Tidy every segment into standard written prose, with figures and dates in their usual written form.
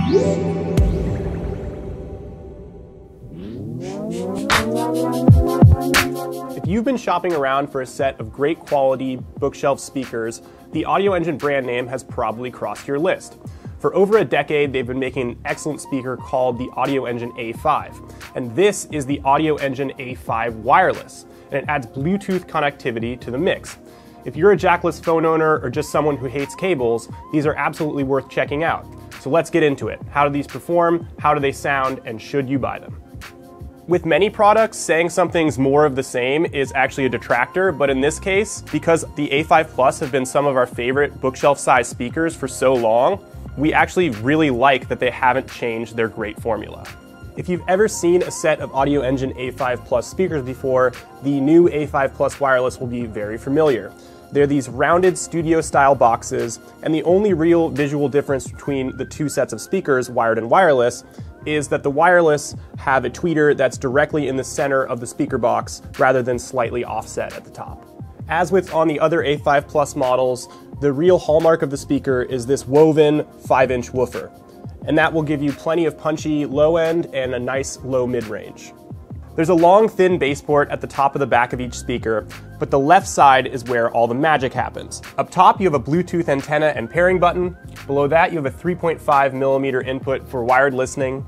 If you've been shopping around for a set of great quality bookshelf speakers, the Audioengine brand name has probably crossed your list. For over a decade, they've been making an excellent speaker called the Audioengine A5. And this is the Audioengine A5 wireless, and it adds Bluetooth connectivity to the mix. If you're a jackless phone owner or just someone who hates cables, these are absolutely worth checking out. So let's get into it. How do these perform? How do they sound? And should you buy them? With many products, saying something's more of the same is actually a detractor, but in this case, because the A5 Plus have been some of our favorite bookshelf-sized speakers for so long, we actually really like that they haven't changed their great formula. If you've ever seen a set of Audioengine A5 Plus speakers before, the new A5 Plus wireless will be very familiar. They're these rounded studio-style boxes, and the only real visual difference between the two sets of speakers, wired and wireless, is that the wireless have a tweeter that's directly in the center of the speaker box rather than slightly offset at the top. As with on the other A5 Plus models, the real hallmark of the speaker is this woven 5-inch woofer, and that will give you plenty of punchy low end and a nice low mid-range. There's a long, thin bass port at the top of the back of each speaker, but the left side is where all the magic happens. Up top, you have a Bluetooth antenna and pairing button. Below that, you have a 3.5mm input for wired listening.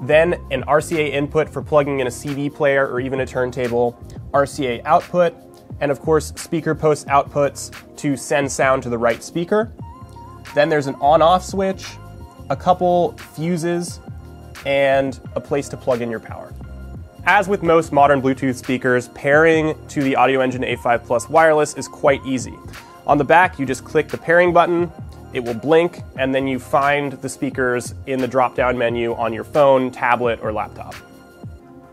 Then an RCA input for plugging in a CD player or even a turntable, RCA output, and of course, speaker post outputs to send sound to the right speaker. Then there's an on-off switch, a couple fuses, and a place to plug in your power. As with most modern Bluetooth speakers, pairing to the Audioengine A5 Plus wireless is quite easy. On the back, you just click the pairing button, it will blink, and then you find the speakers in the drop-down menu on your phone, tablet, or laptop.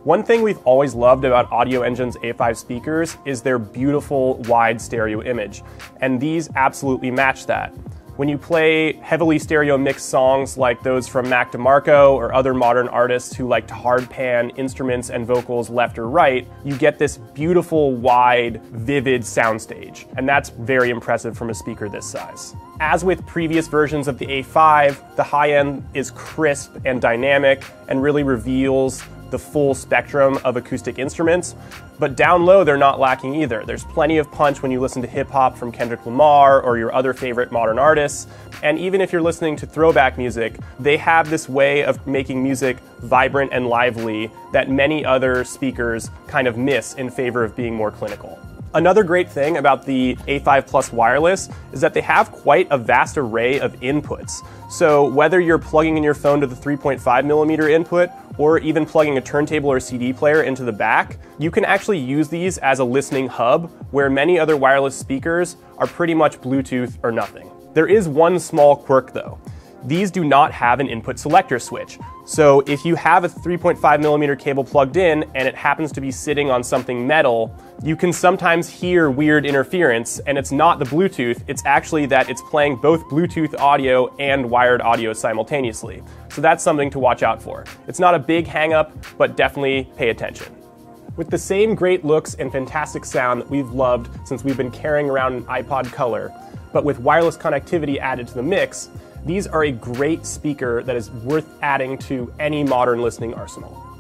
One thing we've always loved about Audioengine's A5 speakers is their beautiful wide stereo image, and these absolutely match that. When you play heavily stereo mixed songs like those from Mac DeMarco or other modern artists who like to hard pan instruments and vocals left or right, you get this beautiful, wide, vivid soundstage. And that's very impressive from a speaker this size. As with previous versions of the A5, the high end is crisp and dynamic and really reveals the full spectrum of acoustic instruments, but down low they're not lacking either. There's plenty of punch when you listen to hip-hop from Kendrick Lamar or your other favorite modern artists, and even if you're listening to throwback music, they have this way of making music vibrant and lively that many other speakers kind of miss in favor of being more clinical. Another great thing about the A5 Plus wireless is that they have quite a vast array of inputs. So whether you're plugging in your phone to the 3.5mm input or even plugging a turntable or CD player into the back, you can actually use these as a listening hub where many other wireless speakers are pretty much Bluetooth or nothing. There is one small quirk though. These do not have an input selector switch. So if you have a 3.5mm cable plugged in and it happens to be sitting on something metal, you can sometimes hear weird interference, and it's not the Bluetooth, it's actually that it's playing both Bluetooth audio and wired audio simultaneously. So that's something to watch out for. It's not a big hang-up, but definitely pay attention. With the same great looks and fantastic sound that we've loved since we've been carrying around an iPod Color, but with wireless connectivity added to the mix, these are a great speaker that is worth adding to any modern listening arsenal.